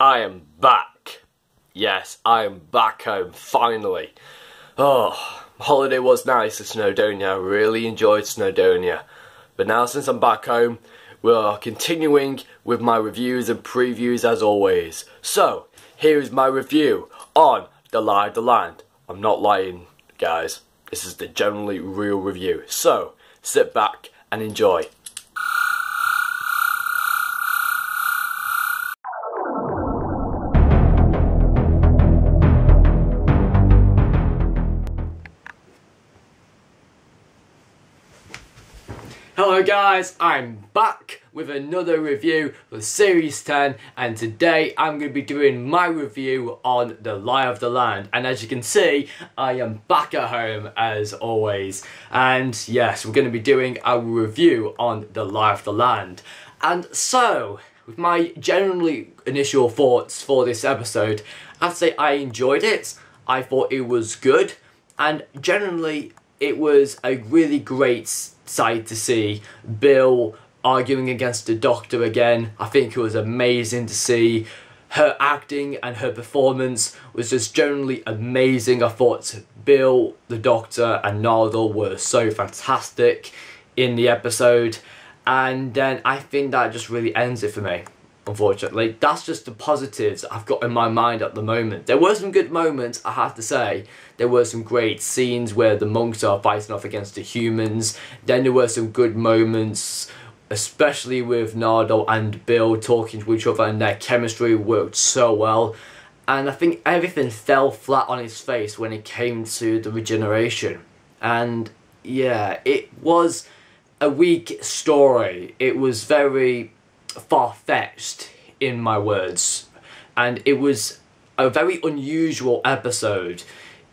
I am back. Yes, I am back home, finally. Oh, holiday was nice in Snowdonia. I really enjoyed Snowdonia. But now since I'm back home, we are continuing with my reviews and previews as always. So, here is my review on The Lie of the Land. I'm not lying, guys. This is the generally real review. So, sit back and enjoy. Hello guys, I'm back with another review for Series 10, and today I'm going to be doing my review on The Lie of the Land. And as you can see, I am back at home as always. And yes, we're going to be doing our review on The Lie of the Land. And so, with my generally initial thoughts for this episode, I'd say I enjoyed it. I thought it was good, and generally it was a really great sight to see Bill arguing against the Doctor again. I think it was amazing to see. Her acting and her performance was just generally amazing. I thought Bill, the Doctor and Nardole were so fantastic in the episode, and then I think that just really ends it for me. Unfortunately, that's just the positives I've got in my mind at the moment. There were some good moments, I have to say. There were some great scenes where the monks are fighting off against the humans. Then there were some good moments, especially with Nardole and Bill talking to each other, and their chemistry worked so well. And I think everything fell flat on its face when it came to the Regeneration. And yeah, it was a weak story. It was very far-fetched, in my words, and it was a very unusual episode.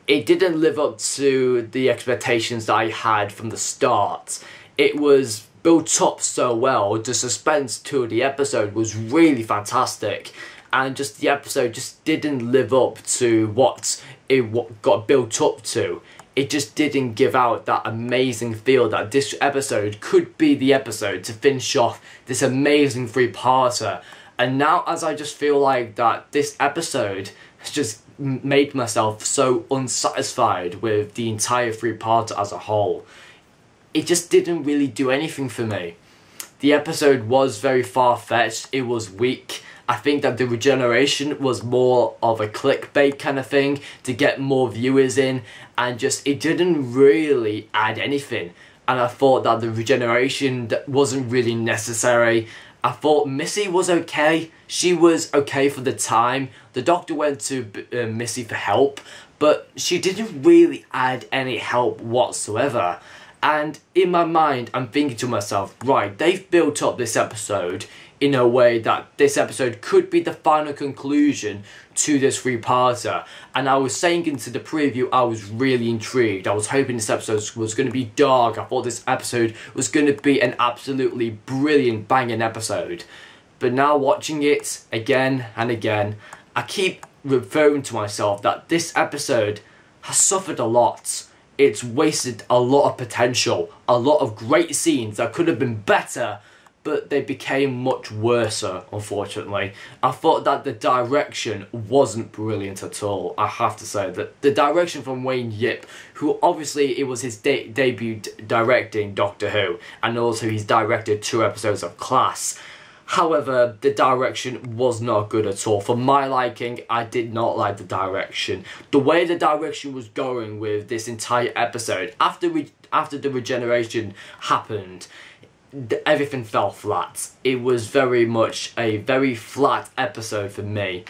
It didn't live up to the expectations that I had from the start. It was built up so well. The suspense to the episode was really fantastic, and just the episode just didn't live up to what it got built up to. It just didn't give out that amazing feel that this episode could be the episode to finish off this amazing three-parter. And now, as I just feel like that this episode has just made myself so unsatisfied with the entire three-parter as a whole. It just didn't really do anything for me. The episode was very far-fetched, it was weak. I think that the Regeneration was more of a clickbait kind of thing to get more viewers in, and just it didn't really add anything. And I thought that the Regeneration wasn't really necessary. I thought Missy was okay. She was okay for the time. The Doctor went to Missy for help, but she didn't really add any help whatsoever. And in my mind, I'm thinking to myself, right, they've built up this episode in a way that this episode could be the final conclusion to this three-parter. And I was saying into the preview, I was really intrigued. I was hoping this episode was going to be dark. I thought this episode was going to be an absolutely brilliant, banging episode. But now watching it again and again, I keep referring to myself that this episode has suffered a lot. It's wasted a lot of potential, a lot of great scenes that could have been better, but they became much worse, unfortunately. I thought that the direction wasn't brilliant at all, I have to say. That the direction from Wayne Yip, who obviously it was his debut directing Doctor Who, and also he's directed 2 episodes of Class. However, the direction was not good at all. For my liking, I did not like the direction. The way the direction was going with this entire episode, after the Regeneration happened, everything fell flat. It was very much a very flat episode for me.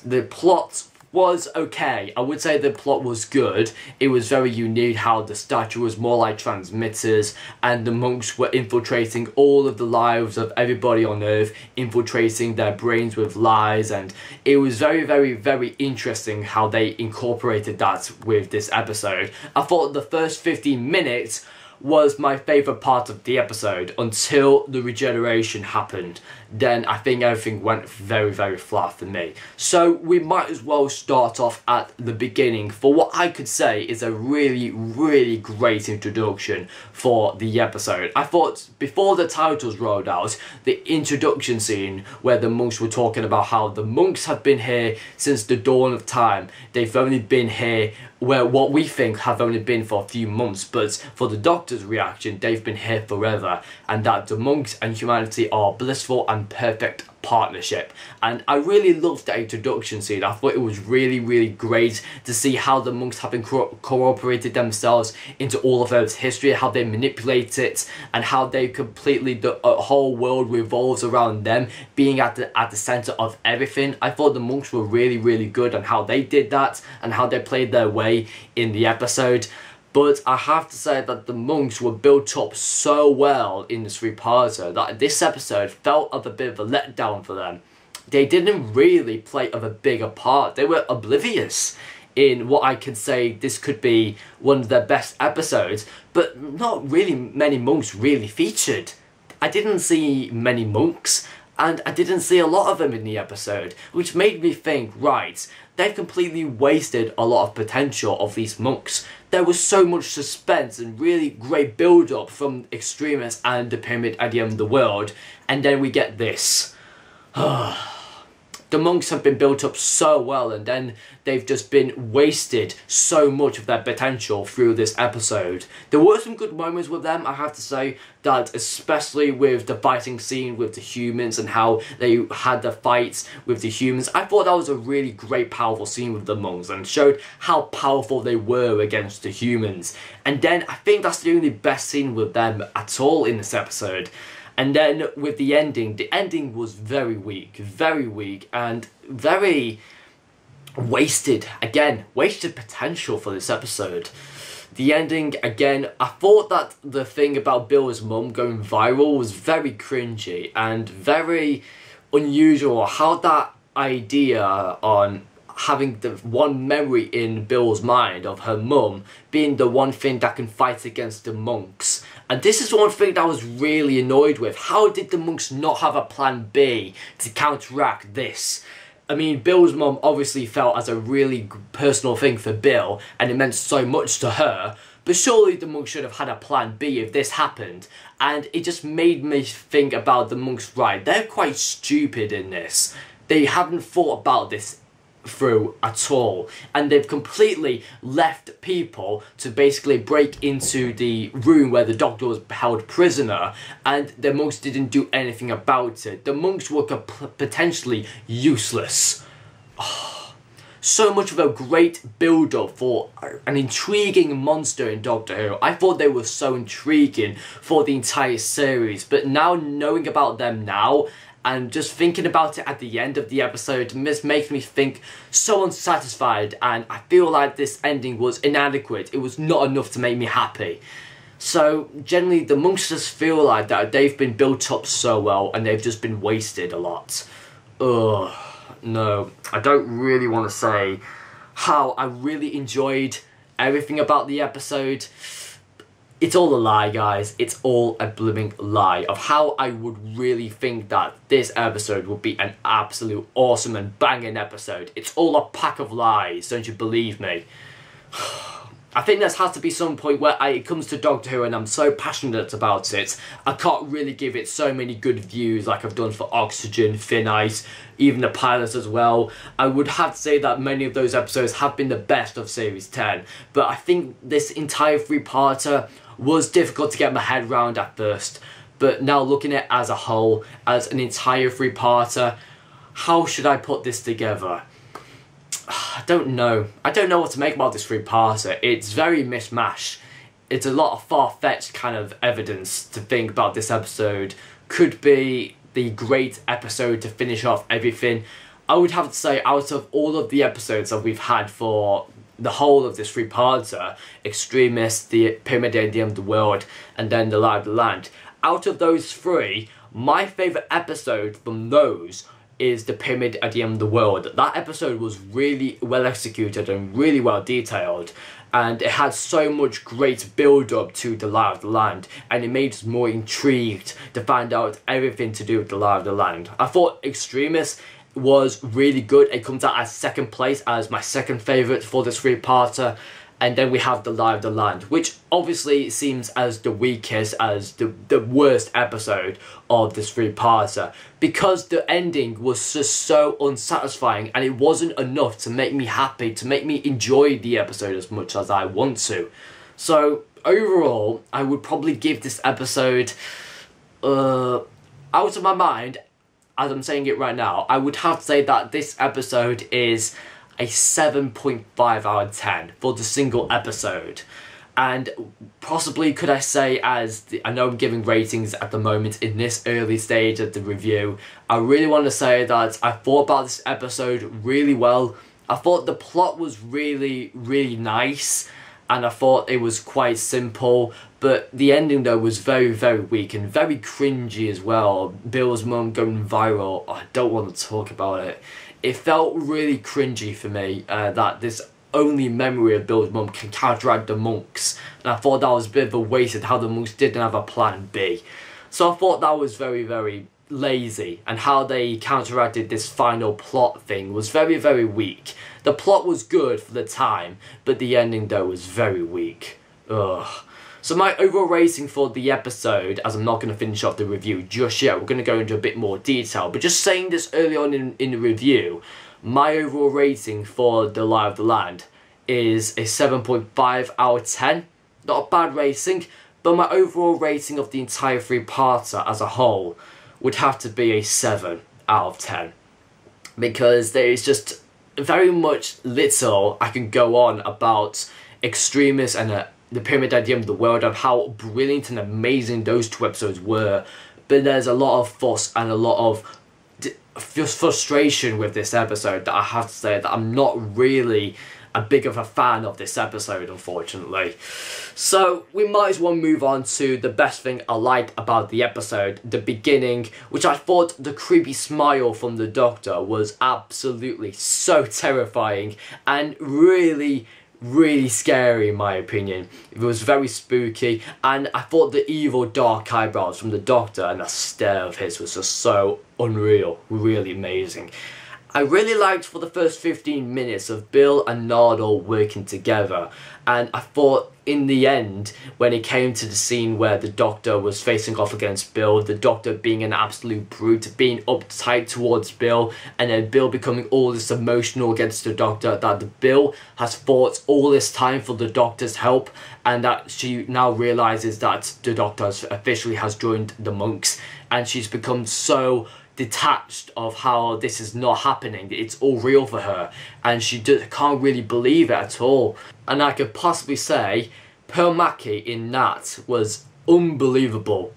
The plot was okay. I would say the plot was good. It was very unique how the statue was more like transmitters, and the monks were infiltrating all of the lives of everybody on Earth, infiltrating their brains with lies, and it was very, very, very interesting how they incorporated that with this episode. I thought the first 15 minutes was my favourite part of the episode until the regeneration happened. Then I think everything went very, very flat for me. So we might as well start off at the beginning for what I could say is a really, really great introduction for the episode. I thought before the titles rolled out, the introduction scene where the monks were talking about how the monks have been here since the dawn of time. They've only been here where what we think have only been for a few months, but for the Doctor's reaction, they've been here forever, and that the monks and humanity are blissful and perfect partnership. And I really loved the introduction scene. I thought it was really, really great to see how the monks have been cooperated themselves into all of Earth's history, how they manipulate it, and how they completely, the whole world revolves around them being at the center of everything. I thought the monks were really, really good on how they did that and how they played their way in the episode. But I have to say that the monks were built up so well in this three-parter that this episode felt of a bit of a letdown for them. They didn't really play of a bigger part. They were oblivious in what I can say this could be one of their best episodes, but not really many monks really featured. I didn't see many monks, and I didn't see a lot of them in the episode, which made me think, right, they've completely wasted a lot of potential of these monks. There was so much suspense and really great build-up from Extremis and the Pyramid at the End of the World, and then we get this. The monks have been built up so well, and then they've just been wasted so much of their potential through this episode. There were some good moments with them, I have to say, that especially with the fighting scene with the humans and how they had the fights with the humans. I thought that was a really great, powerful scene with the monks and showed how powerful they were against the humans. And then I think that's the only best scene with them at all in this episode. And then with the ending was very weak, and very wasted. Again, wasted potential for this episode. The ending, again, I thought that the thing about Bill's mum going viral was very cringy and very unusual. How that idea on having the one memory in Bill's mind of her mum being the one thing that can fight against the monks. And this is one thing that I was really annoyed with. How did the monks not have a plan B to counteract this? I mean, Bill's mum obviously felt as a really personal thing for Bill, and it meant so much to her, but surely the monks should have had a plan B if this happened. And it just made me think about the monks, right, they're quite stupid in this. They haven't thought about this through at all, and they've completely left people to basically break into the room where the Doctor was held prisoner, and the monks didn't do anything about it. The monks were potentially useless. So much of a great build-up for an intriguing monster in Doctor Who. I thought they were so intriguing for the entire series, but now knowing about them now and just thinking about it at the end of the episode just makes me think so unsatisfied, and I feel like this ending was inadequate. It was not enough to make me happy. So generally the monks just feel like that they've been built up so well and they've just been wasted a lot. Ugh, no, I don't really want to say how I really enjoyed everything about the episode. It's all a lie, guys. It's all a blooming lie of how I would really think that this episode would be an absolute awesome and banging episode. It's all a pack of lies, don't you believe me? I think there has to be some point where it comes to Doctor Who and I'm so passionate about it, I can't really give it so many good views like I've done for Oxygen, Thin Ice, even the pilots as well. I would have to say that many of those episodes have been the best of Series 10, but I think this entire three-parter was difficult to get my head around at first, but now looking at it as a whole, as an entire three-parter, how should I put this together? I don't know. I don't know what to make about this three-parter. It's very mishmash. It's a lot of far-fetched kind of evidence to think about this episode. Could be the great episode to finish off everything. I would have to say, out of all of the episodes that we've had for the whole of this three-parter, Extremis, the Pyramid at the End of the World, and then the Lie of the Land, out of those three, my favourite episode from those is the Pyramid at the End of the World. That episode was really well executed and really well detailed, and it had so much great build up to the Lie of the Land, and it made us more intrigued to find out everything to do with the Lie of the Land. I thought Extremis was really good. It comes out as second place as my second favourite for this three-parter. And then we have the Lie of the Land, which obviously seems as the weakest, as the worst episode of this three-parter, because the ending was just so unsatisfying, and it wasn't enough to make me happy, to make me enjoy the episode as much as I want to. So overall, I would probably give this episode, out of my mind, as I'm saying it right now, I would have to say that this episode is a 7.5 out of 10 for the single episode. And possibly could I say, I know I'm giving ratings at the moment in this early stage of the review, I really want to say that I thought about this episode really well. I thought the plot was really, really nice, and I thought it was quite simple, but the ending though was very, very weak and very cringy as well. Bill's mum going viral, I don't want to talk about it. It felt really cringy for me that this only memory of Bill's mum can counteract the monks, and I thought that was a bit of a waste of how the monks didn't have a plan B. So I thought that was very, very lazy, and how they counteracted this final plot thing was very, very weak. The plot was good for the time, but the ending though was very weak. Ugh. So my overall rating for the episode, as I'm not going to finish off the review just yet, we're going to go into a bit more detail, but just saying this early on in the review, my overall rating for The Lie of the Land is a 7.5 out of 10. Not a bad rating, but my overall rating of the entire three-parter as a whole would have to be a 7 out of 10. Because there is just very much little I can go on about Extremis and the Pyramid at the End of the World, and how brilliant and amazing those two episodes were, but there's a lot of fuss and a lot of frustration with this episode that I have to say that I'm not really a big of a fan of this episode, unfortunately. So we might as well move on to the best thing I liked about the episode, the beginning, which I thought the creepy smile from the Doctor was absolutely so terrifying and really, really scary in my opinion. It was very spooky, and I thought the evil dark eyebrows from the Doctor and the stare of his was just so unreal, really amazing. I really liked for the first 15 minutes of Bill and Nardole working together, and I thought in the end, when it came to the scene where the Doctor was facing off against Bill, the Doctor being an absolute brute, being uptight towards Bill, and then Bill becoming all this emotional against the Doctor, that Bill has fought all this time for the Doctor's help, and that she now realises that the Doctor officially has joined the monks, and she's become so detached of how this is not happening, it's all real for her, and she can't really believe it at all. And I could possibly say Pearl Mackie in that was unbelievable,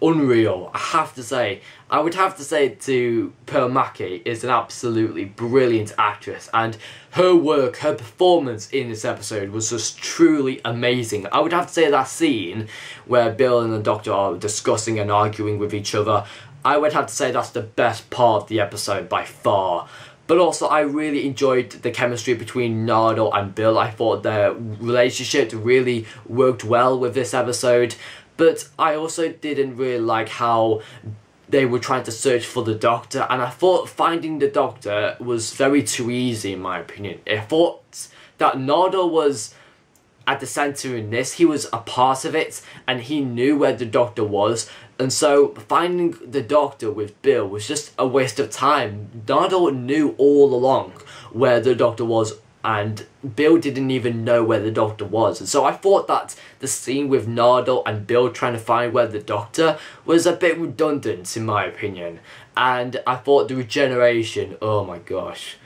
unreal. I would have to say to Pearl Mackie is an absolutely brilliant actress, and her work, her performance in this episode was just truly amazing. I would have to say that scene where Bill and the Doctor are discussing and arguing with each other, I would have to say that's the best part of the episode by far. But also I really enjoyed the chemistry between Nardole and Bill. I thought their relationship really worked well with this episode. But I also didn't really like how they were trying to search for the Doctor, and I thought finding the Doctor was very too easy in my opinion. I thought that Nardole was at the centre in this, he was a part of it, and he knew where the Doctor was, and so finding the Doctor with Bill was just a waste of time. Nardole knew all along where the Doctor was, and Bill didn't even know where the Doctor was, and so I thought that the scene with Nardole and Bill trying to find where the Doctor was a bit redundant in my opinion. And I thought the regeneration, oh my gosh,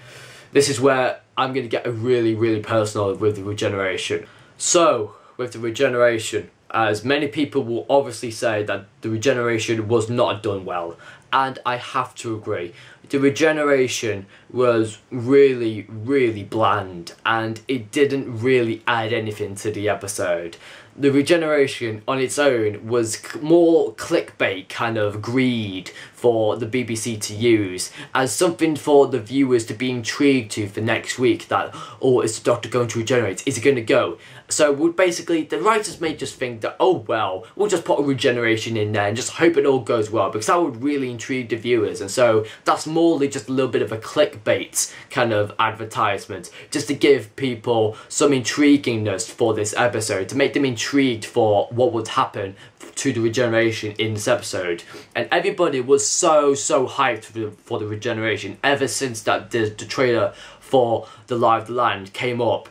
this is where I'm going to get really, really personal with the regeneration. So, with the regeneration, as many people will obviously say that the regeneration was not done well, and I have to agree. The regeneration was really, really bland, and it didn't really add anything to the episode. The Regeneration on its own was more clickbait kind of greed for the BBC to use as something for the viewers to be intrigued to for next week, that, oh, is the Doctor going to regenerate? Is he going to go? So basically the writers may just think that, oh well, we'll just put a regeneration in there and just hope it all goes well, because that would really intrigue the viewers. And so that's morely just a little bit of a clickbait kind of advertisement, just to give people some intriguingness for this episode, to make them intrigued for what would happen to the regeneration in this episode. And everybody was so hyped for the regeneration ever since that the trailer for The Lie of the Land came up.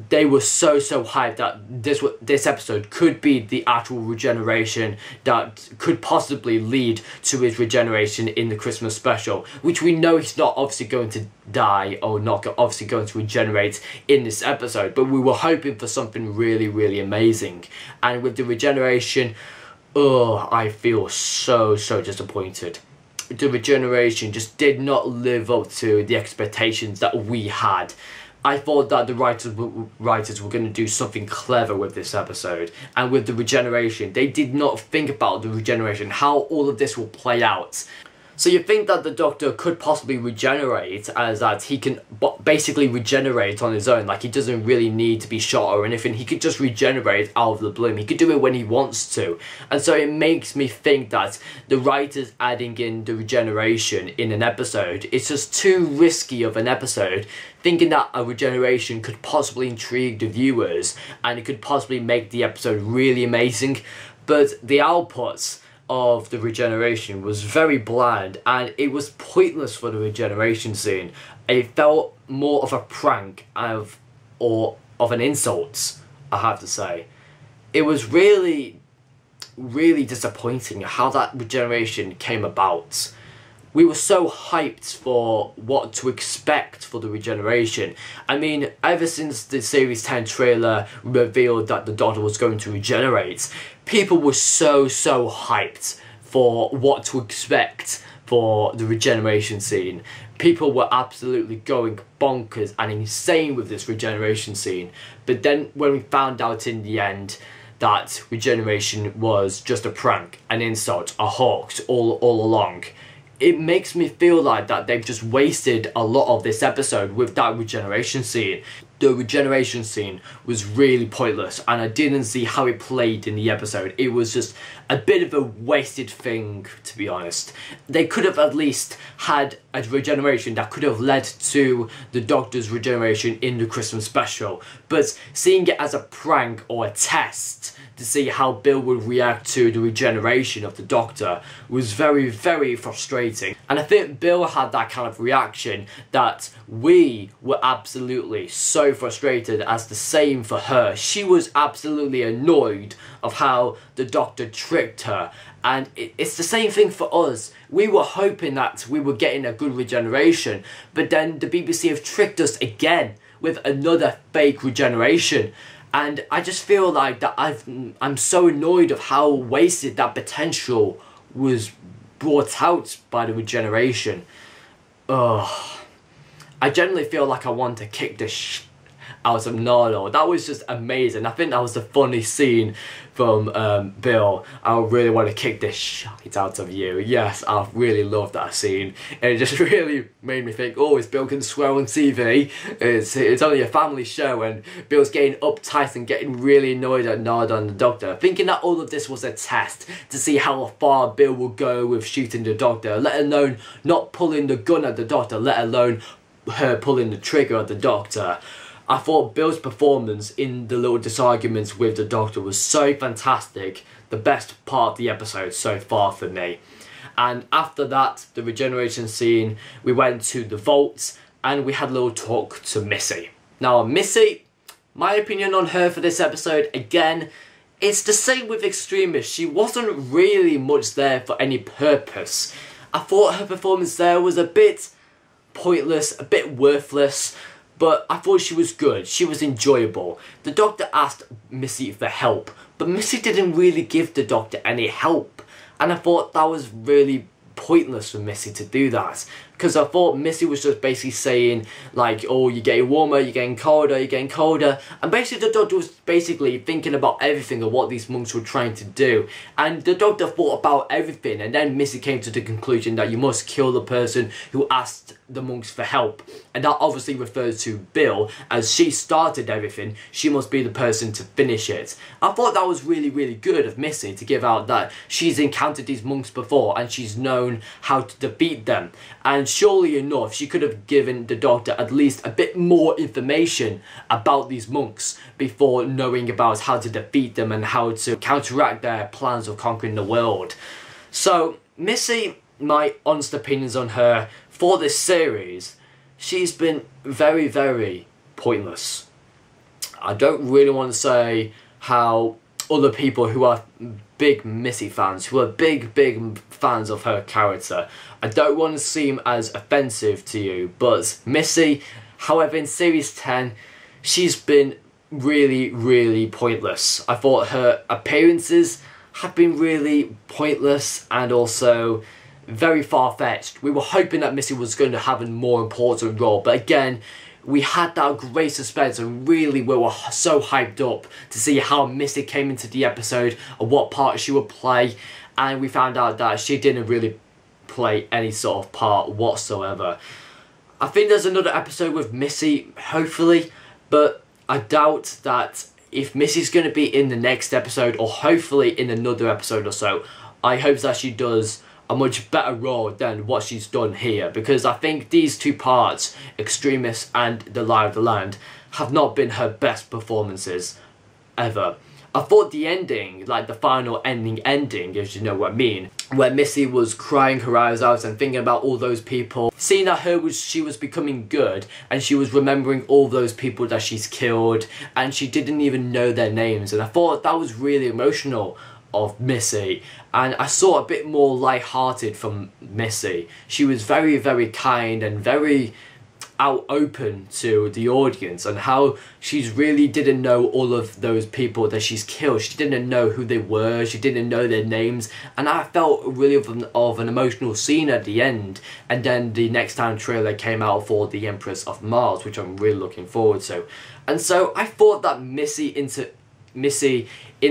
They were so hyped that this episode could be the actual regeneration that could possibly lead to his regeneration in the Christmas special, which we know he's not obviously going to die or not obviously going to regenerate in this episode, but we were hoping for something really amazing. And with the regeneration, oh, I feel so disappointed. The regeneration just did not live up to the expectations that we had. I thought that the writers were going to do something clever with this episode, and with the regeneration, they did not think about the regeneration, how all of this will play out. So you think that the Doctor could possibly regenerate, as that he can basically regenerate on his own, like he doesn't really need to be shot or anything, he could just regenerate out of the blue, he could do it when he wants to. And so it makes me think that the writers adding in the regeneration in an episode, it's just too risky of an episode, thinking that a regeneration could possibly intrigue the viewers, and it could possibly make the episode really amazing. But the outputs of the regeneration was very bland, and it was pointless for the regeneration scene. It felt more of a prank or of an insult, I have to say. It was really disappointing how that regeneration came about. We were so hyped for what to expect for the regeneration. I mean, ever since the Series 10 trailer revealed that the Doctor was going to regenerate, people were so hyped for what to expect for the regeneration scene. People were absolutely going bonkers and insane with this regeneration scene. But then when we found out in the end that regeneration was just a prank, an insult, a hoax all along, it makes me feel like that they've just wasted a lot of this episode with that regeneration scene. The regeneration scene was really pointless, and I didn't see how it played in the episode. It was just a bit of a wasted thing, to be honest. They could have at least had a regeneration that could have led to the Doctor's regeneration in the Christmas special, but seeing it as a prank or a test to see how Bill would react to the regeneration of the Doctor was very frustrating. And I think Bill had that kind of reaction that we were absolutely so frustrated as the same for her. She was absolutely annoyed of how the Doctor tricked her, and it's the same thing for us. We were hoping that we were getting a good regeneration, but then the BBC have tricked us again with another fake regeneration. And I just feel like that I'm so annoyed of how wasted that potential was brought out by the regeneration. Ugh. I generally feel like I want to kick the out of Nardole. That was just amazing. I think that was the funny scene from Bill. I really want to kick this shit out of you. Yes, I really loved that scene. And it just really made me think, oh, is Bill can swear on TV? It's only a family show, and Bill's getting uptight and getting really annoyed at Nardole and the Doctor, thinking that all of this was a test to see how far Bill will go with shooting the Doctor, let alone not pulling the gun at the Doctor, let alone her pulling the trigger at the Doctor. I thought Bill's performance in the little disarguments with the Doctor was so fantastic, the best part of the episode so far for me. And after that, the regeneration scene, we went to the vault and we had a little talk to Missy. Now Missy, my opinion on her for this episode, again, it's the same with Extremist. She wasn't really much there for any purpose. I thought her performance there was a bit pointless, a bit worthless, but I thought she was good, she was enjoyable. The Doctor asked Missy for help, but Missy didn't really give the Doctor any help, and I thought that was really pointless for Missy to do that. because I thought Missy was just basically saying like, oh, you're getting warmer, you're getting colder, you're getting colder, and basically the doctor was basically thinking about everything of what these monks were trying to do, and the doctor thought about everything, and then Missy came to the conclusion that you must kill the person who asked the monks for help, and that obviously refers to Bill, as she started everything, she must be the person to finish it. I thought that was really, really good of Missy to give out that she's encountered these monks before and she's known how to defeat them, and surely enough she could have given the doctor at least a bit more information about these monks before knowing about how to defeat them and how to counteract their plans of conquering the world. So Missy, my honest opinions on her for this series, she's been very, very pointless. I don't really want to say how other people who are big Missy fans, who are big fans of her character, I don't want to seem as offensive to you, but Missy, however, in series 10, she's been really, really pointless. I thought her appearances have been really pointless and also very far-fetched. We were hoping that Missy was going to have a more important role, but again, we had that great suspense and really we were so hyped up to see how Missy came into the episode and what part she would play, and we found out that she didn't really play any sort of part whatsoever. I think there's another episode with Missy, hopefully, but I doubt that if Missy's going to be in the next episode, or hopefully in another episode or so, I hope that she does a much better role than what she's done here, because I think these two parts, Extremists and The Lie of the Land, have not been her best performances ever. I thought the ending, like the final ending, if you know what I mean, where Missy was crying her eyes out and thinking about all those people, seeing that she was becoming good and she was remembering all those people that she's killed and she didn't even know their names, and I thought that was really emotional of Missy, and I saw a bit more light-hearted from Missy. She was very, very kind and very open to the audience, and how she really didn't know all of those people that she's killed. She didn't know who they were, she didn't know their names, and I felt really of an emotional scene at the end. And then the next time trailer came out for The Empress of Mars, which I'm really looking forward to. And so I thought that Missy in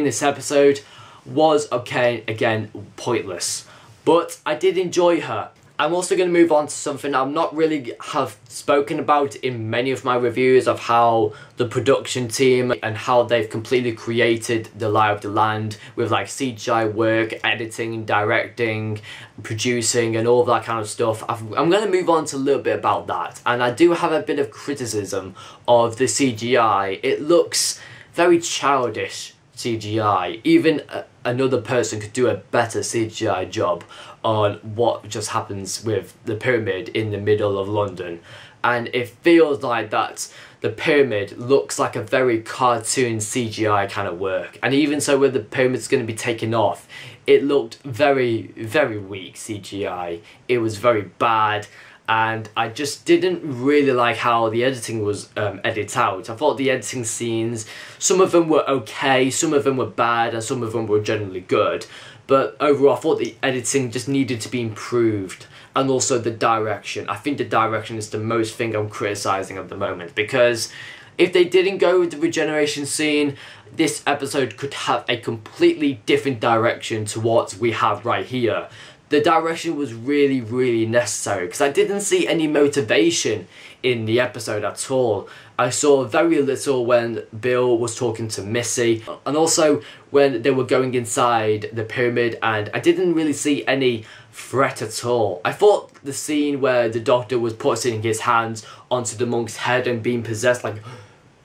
this episode was, okay, again, pointless, but I did enjoy her. I'm also going to move on to something I'm not really have spoken about in many of my reviews, of how the production team and how they've completely created The Lie of the Land with like CGI work, editing, directing, producing and all that kind of stuff. I'm going to move on to a little bit about that, and I do have a bit of criticism of the CGI. It looks very childish CGI. Even another person could do a better CGI job on what just happens with the pyramid in the middle of London, and it feels like that the pyramid looks like a very cartoon CGI kind of work. And even so, when the pyramid's going to be taken off, it looked very, very weak CGI. It was very bad, and I just didn't really like how the editing was edited out. I thought the editing scenes, some of them were okay, some of them were bad, and some of them were generally good. But overall, I thought the editing just needed to be improved. And also the direction. I think the direction is the most thing I'm criticising at the moment, because if they didn't go with the regeneration scene, this episode could have a completely different direction to what we have right here. The direction was really, really necessary, because I didn't see any motivation in the episode at all. I saw very little when Bill was talking to Missy, and also when they were going inside the pyramid, and I didn't really see any threat at all. I thought the scene where the doctor was putting his hands onto the monk's head and being possessed, like,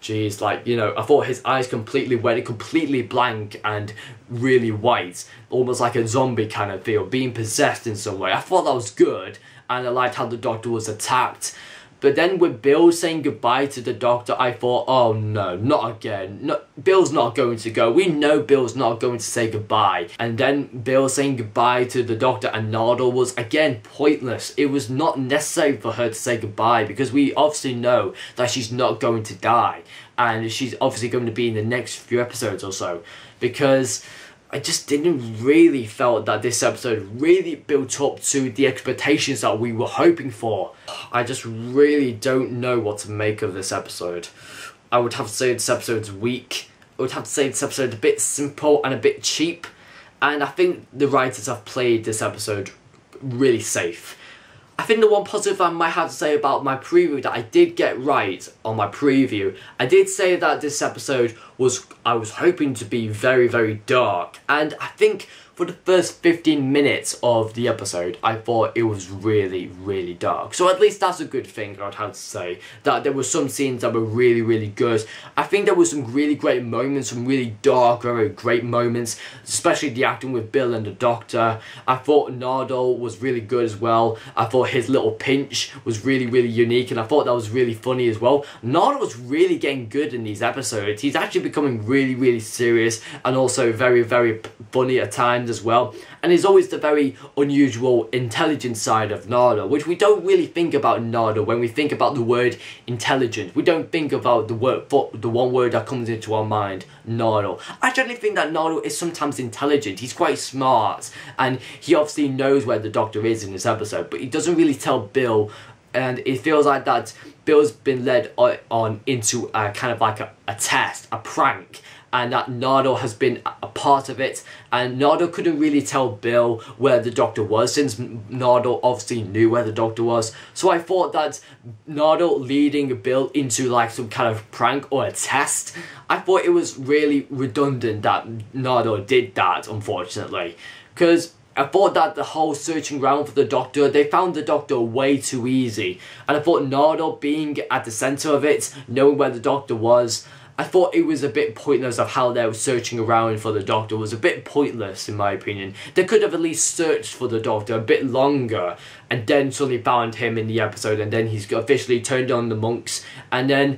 jeez, like, you know, I thought his eyes completely went completely blank and really white, almost like a zombie kind of feel, being possessed in some way. I thought that was good, and I liked how the doctor was attacked. But then with Bill saying goodbye to the doctor, I thought, oh no, not again. No, Bill's not going to go. We know Bill's not going to say goodbye. And then Bill saying goodbye to the doctor and Nardole was, again, pointless. It was not necessary for her to say goodbye, because we obviously know that she's not going to die. And she's obviously going to be in the next few episodes or so. Because I just didn't really felt that this episode really built up to the expectations that we were hoping for. I just really don't know what to make of this episode. I would have to say this episode's weak. I would have to say this episode a bit simple and a bit cheap. And I think the writers have played this episode really safe. I think the one positive I might have to say about my preview that I did get right on my preview, I did say that this episode I was hoping to be very, very dark. And I think for the first 15 minutes of the episode, I thought it was really, really dark. So at least that's a good thing, I'd have to say. That there were some scenes that were really, really good. I think there were some really great moments, some really dark, very great moments. Especially the acting with Bill and the Doctor. I thought Nardole was really good as well. I thought his little pinch was really, really unique. And I thought that was really funny as well. Nardole was really getting good in these episodes. He's actually becoming really, really serious. And also very, very funny at times as well. And there's always the very unusual intelligent side of Nardole, which we don't really think about Nardole when we think about the word intelligent. We don't think about the one word that comes into our mind, Nardole. I generally think that Nardole is sometimes intelligent. He's quite smart, and he obviously knows where the Doctor is in this episode, but he doesn't really tell Bill. And it feels like that Bill's been led on into a kind of like a test, a prank, and that Nardole has been a part of it. And Nardole couldn't really tell Bill where the Doctor was, since Nardole obviously knew where the Doctor was. So I thought that Nardole leading Bill into like some kind of prank or a test, I thought it was really redundant that Nardole did that, unfortunately. Because I thought that the whole searching around for the Doctor, they found the Doctor way too easy. And I thought Nardole being at the centre of it, knowing where the Doctor was, I thought it was a bit pointless of how they were searching around for the Doctor. It was a bit pointless in my opinion. They could have at least searched for the Doctor a bit longer and then suddenly found him in the episode, and then he's officially turned on the monks. And then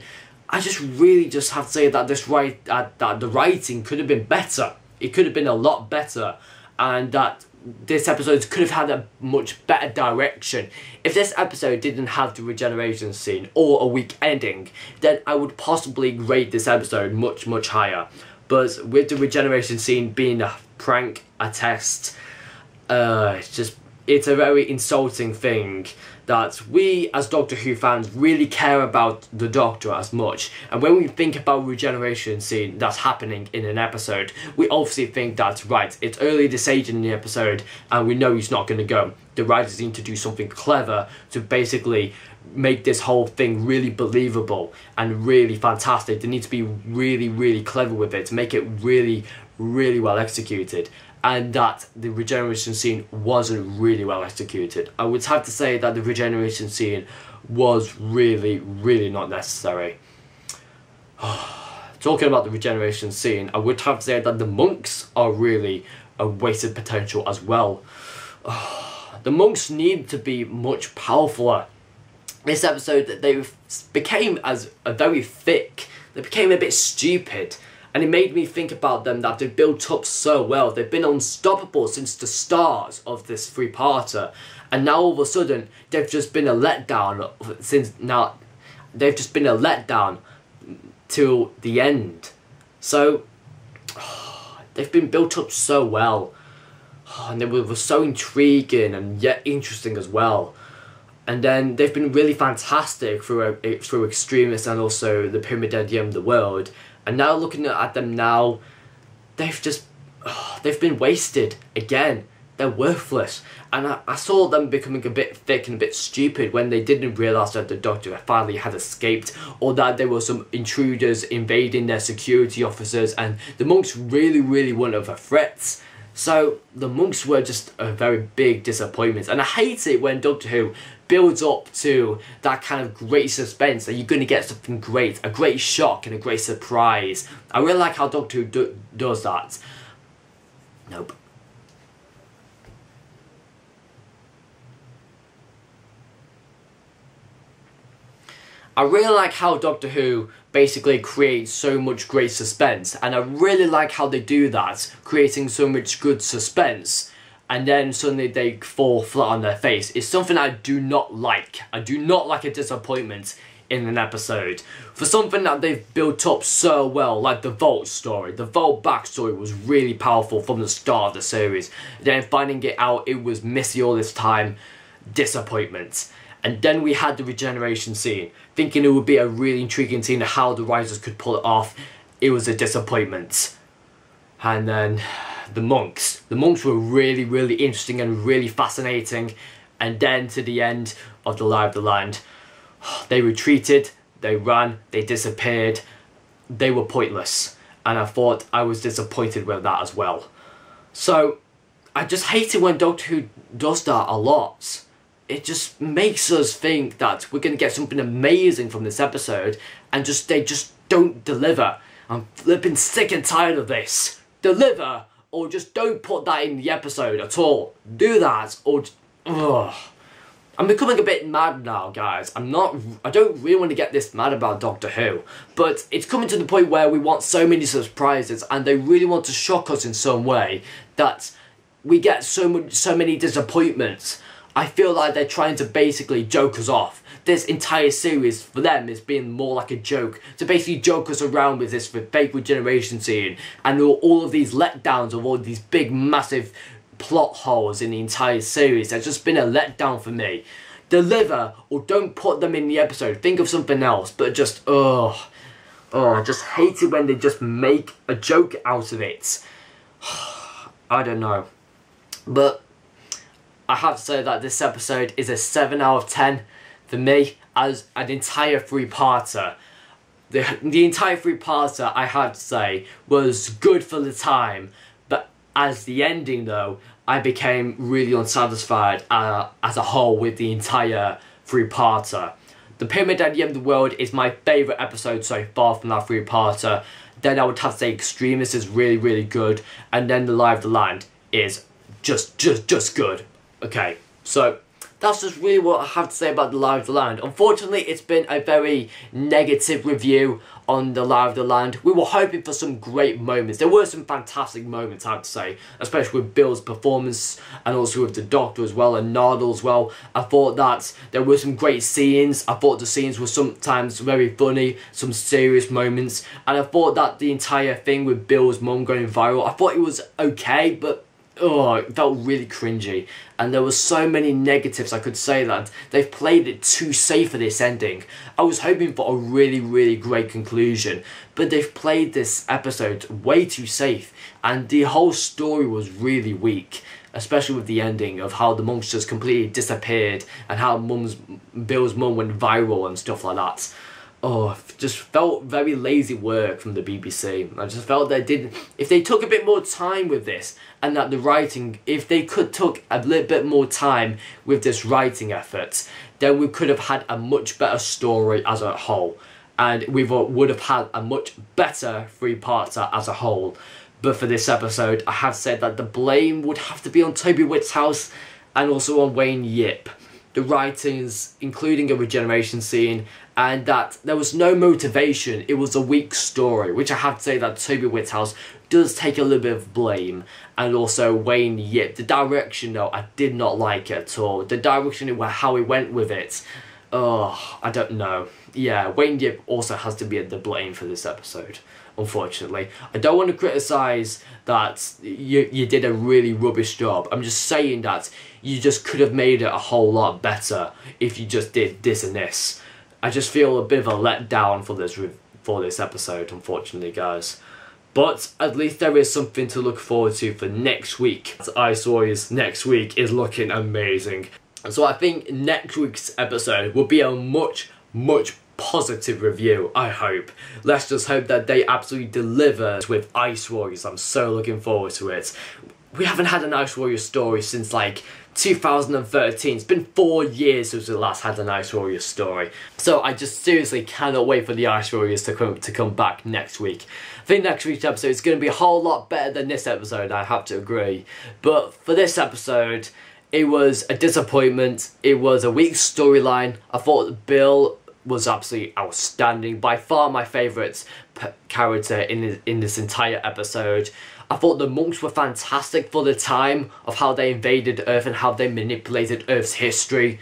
I just really just have to say that that the writing could have been better. It could have been a lot better, and that this episode could have had a much better direction. If this episode didn't have the regeneration scene or a weak ending, then I would possibly rate this episode much, much higher. But with the regeneration scene being a prank, a test, it's a very insulting thing that we as Doctor Who fans really care about the Doctor as much. And when we think about regeneration scene that's happening in an episode, we obviously think that's right, it's early this age in the episode and we know he's not going to go. The writers need to do something clever to basically make this whole thing really believable and really fantastic. They need to be really, really clever with it to make it really, really well executed. And that the regeneration scene wasn't really well executed. I would have to say that the regeneration scene was really, really not necessary. Talking about the regeneration scene, I would have to say that the monks are really a wasted potential as well. The monks need to be much powerfuler. This episode, they became as a very thick. They became a bit stupid. And it made me think about them that they've built up so well. They've been unstoppable since the start of this three-parter. And now all of a sudden, they've just been a letdown they've just been a letdown till the end. So, they've been built up so well. And they were so intriguing and yet interesting as well. And then they've been really fantastic through Extremis and also the Pyramid at the End of the World. And now looking at them now, they've been wasted again. They're worthless. And I saw them becoming a bit thick and a bit stupid when they didn't realise that the Doctor finally had escaped, or that there were some intruders invading their security officers, and the monks really, really weren't of a threat. So the monks were just a very big disappointment. And I hate it when Doctor Who builds up to that kind of great suspense that you're going to get something great, a great shock and a great surprise. I really like how Doctor Who does that. Nope. I really like how Doctor Who basically creates so much great suspense, and I really like how they do that, creating so much good suspense, and then suddenly they fall flat on their face. It's something I do not like. I do not like a disappointment in an episode. For something that they've built up so well, like the Vault story. The Vault backstory was really powerful from the start of the series. Then finding it out it was Missy all this time, disappointment. And then we had the Regeneration scene, thinking it would be a really intriguing scene of how the writers could pull it off. It was a disappointment. And then the monks. The monks were really, really interesting and really fascinating. And then to the end of the Lie of the Land, they retreated, they ran, they disappeared, they were pointless. And I thought I was disappointed with that as well. So, I just hate it when Doctor Who does that a lot. It just makes us think that we're going to get something amazing from this episode, and they just don't deliver. I'm flipping sick and tired of this. Deliver, or just don't put that in the episode at all. Do that, or ugh. I'm becoming a bit mad now, guys. I don't really want to get this mad about Doctor Who, but it's coming to the point where we want so many surprises, and they really want to shock us in some way that we get so many disappointments. I feel like they're trying to basically joke us off. This entire series for them is being more like a joke, to basically joke us around with this fake Regeneration scene and all of these letdowns of all these big massive plot holes in the entire series. That's just been a letdown for me. Deliver, or don't put them in the episode. Think of something else, but just I just hate it when they just make a joke out of it. I don't know, but I have to say that this episode is a 7 out of 10 for me as an entire three-parter. The entire three-parter, I have to say, was good for the time, but as the ending though, I became really unsatisfied as a whole with the entire three-parter. The Pyramid at the End of the World is my favourite episode so far from that three-parter. Then I would have to say Extremis is really, really good, and then The Lie of the Land is just good. Okay, so that's just really what I have to say about The Lie of the Land. Unfortunately, it's been a very negative review on The Lie of the Land. We were hoping for some great moments. There were some fantastic moments, I have to say, especially with Bill's performance and also with the Doctor as well and Nardole as well. I thought that there were some great scenes. I thought the scenes were sometimes very funny, some serious moments, and I thought that the entire thing with Bill's mum going viral, I thought it was okay, but it felt really cringy, and there were so many negatives. I could say that they've played it too safe for this ending. I was hoping for a really, really great conclusion, but they've played this episode way too safe, and the whole story was really weak, especially with the ending of how the monks just completely disappeared and how Bill's mum went viral and stuff like that. It just felt very lazy work from the BBC. I just felt if they took a bit more time with this, and that the writing, if they took a little bit more time with this writing effort, then we could have had a much better story as a whole, and we would have had a much better three-parter as a whole. But for this episode, I have said that the blame would have to be on Toby Whithouse and also on Wayne Yip. The writings, including a Regeneration scene, and that there was no motivation. It was a weak story, which I have to say that Toby Whithouse does take a little bit of blame, and also Wayne Yip. The direction though, I did not like it at all. The direction, how he went with it, I don't know. Yeah, Wayne Yip also has to be the blame for this episode, unfortunately. I don't want to criticise that you did a really rubbish job. I'm just saying that you just could have made it a whole lot better if you just did this and this. I just feel a bit of a letdown for this episode, unfortunately, guys. But at least there is something to look forward to for next week. Ice Warriors next week is looking amazing. So I think next week's episode will be a much positive review, I hope. Let's just hope that they absolutely deliver with Ice Warriors. I'm so looking forward to it. We haven't had an Ice Warriors story since like 2013. It's been 4 years since we last had an Ice Warriors story. So I just seriously cannot wait for the Ice Warriors to come back next week. I think next week's episode is going to be a whole lot better than this episode, I have to agree. But for this episode, it was a disappointment. It was a weak storyline. I thought Bill was absolutely outstanding. By far my favourite character in this entire episode. I thought the monks were fantastic for the time of how they invaded Earth and how they manipulated Earth's history,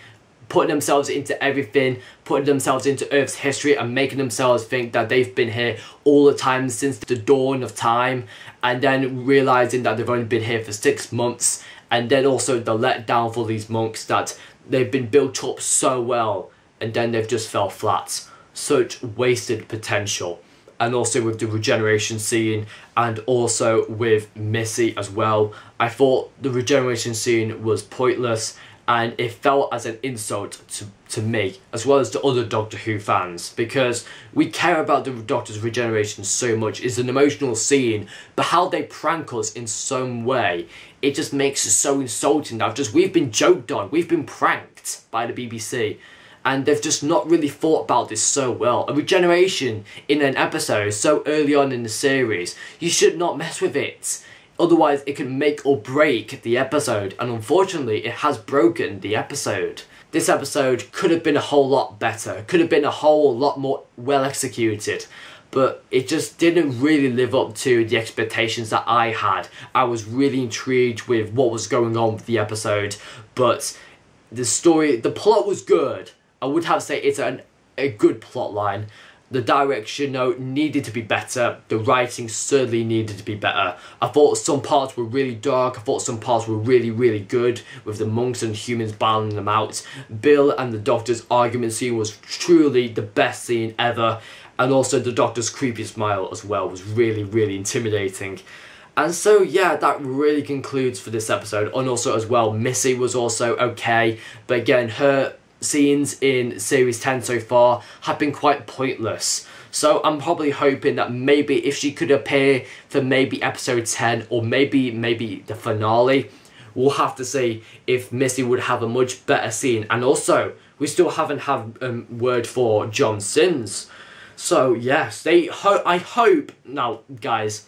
putting themselves into everything, putting themselves into Earth's history and making themselves think that they've been here all the time since the dawn of time, and then realizing that they've only been here for 6 months, and then also the letdown for these monks that they've been built up so well and then they've just fell flat. Such wasted potential. And also with the regeneration scene, and also with Missy as well. I thought the regeneration scene was pointless, and it felt as an insult to me, as well as to other Doctor Who fans, because we care about the Doctor's regeneration so much. It's an emotional scene, but how they prank us in some way, it just makes it so insulting. We've been joked on, we've been pranked by the BBC. And they've just not really thought about this so well. A regeneration in an episode so early on in the series, you should not mess with it. Otherwise it can make or break the episode, and unfortunately it has broken the episode. This episode could have been a whole lot better, could have been a whole lot more well executed, but it just didn't really live up to the expectations that I had. I was really intrigued with what was going on with the episode, but the plot was good. I would have to say it's a good plot line. The direction, though, needed to be better. The writing certainly needed to be better. I thought some parts were really dark. I thought some parts were really, really good, with the monks and humans battling them out. Bill and the Doctor's argument scene was truly the best scene ever. And also the Doctor's creepy smile as well was really, really intimidating. And so yeah, that really concludes for this episode. And also as well, Missy was also okay. But again, her scenes in series 10 so far have been quite pointless. So I'm probably hoping that maybe if she could appear for maybe episode 10 or maybe the finale, we'll have to see if Missy would have a much better scene. And also, we still haven't had a word for John Sims. So yes, I hope, now guys,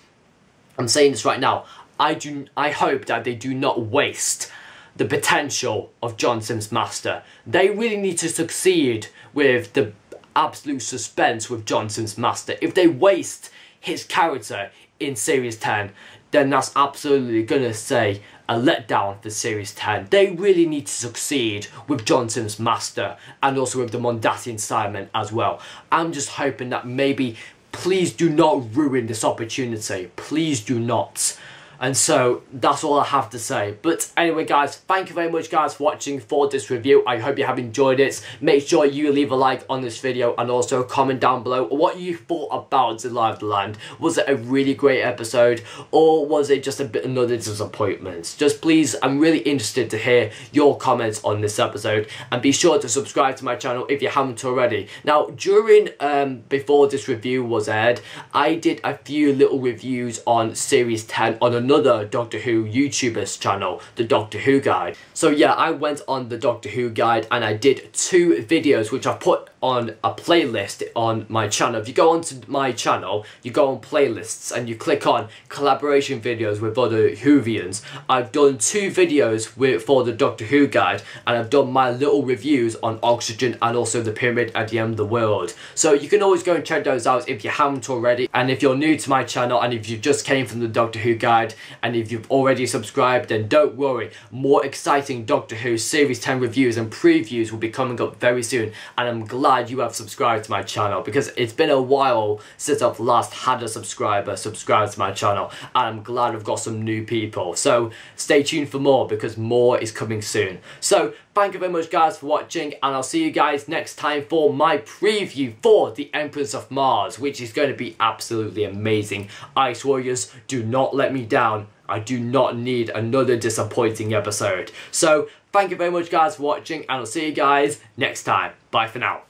I'm saying this right now, I hope that they do not waste the potential of John Sims Master. They really need to succeed with the absolute suspense with John Sims Master. If they waste his character in series 10, then that's absolutely gonna say a letdown for series 10. They really need to succeed with John Sims Master, and also with the Mondasian Simon as well. I'm just hoping that maybe, please do not ruin this opportunity. Please do not. And so, that's all I have to say. But anyway guys, thank you very much guys for watching for this review. I hope you have enjoyed it. Make sure you leave a like on this video, and also comment down below what you thought about The Lie of the Land. Was it a really great episode, or was it just another disappointment? Just please, I'm really interested to hear your comments on this episode. And be sure to subscribe to my channel if you haven't already. Now, before this review was aired, I did a few little reviews on series 10 on another Doctor Who YouTuber's channel, the Doctor Who Guide. So yeah, I went on the Doctor Who Guide and I did 2 videos which I put on a playlist on my channel. If you go onto my channel, you go on playlists and you click on collaboration videos with other Whovians. I've done 2 videos for the Doctor Who Guide, and I've done my little reviews on Oxygen and also the Pyramid at the End of the World. So you can always go and check those out if you haven't already. And if you're new to my channel, and if you just came from the Doctor Who Guide, and if you've already subscribed, then don't worry. More exciting Doctor Who Series 10 reviews and previews will be coming up very soon, and I'm glad you have subscribed to my channel, because it's been a while since I've last had a subscriber subscribe to my channel, and I'm glad I've got some new people. So stay tuned for more, because more is coming soon. So thank you very much guys for watching, and I'll see you guys next time for my preview for The Empress of Mars, which is going to be absolutely amazing. Ice Warriors, do not let me down. I do not need another disappointing episode. So thank you very much guys for watching, and I'll see you guys next time. Bye for now.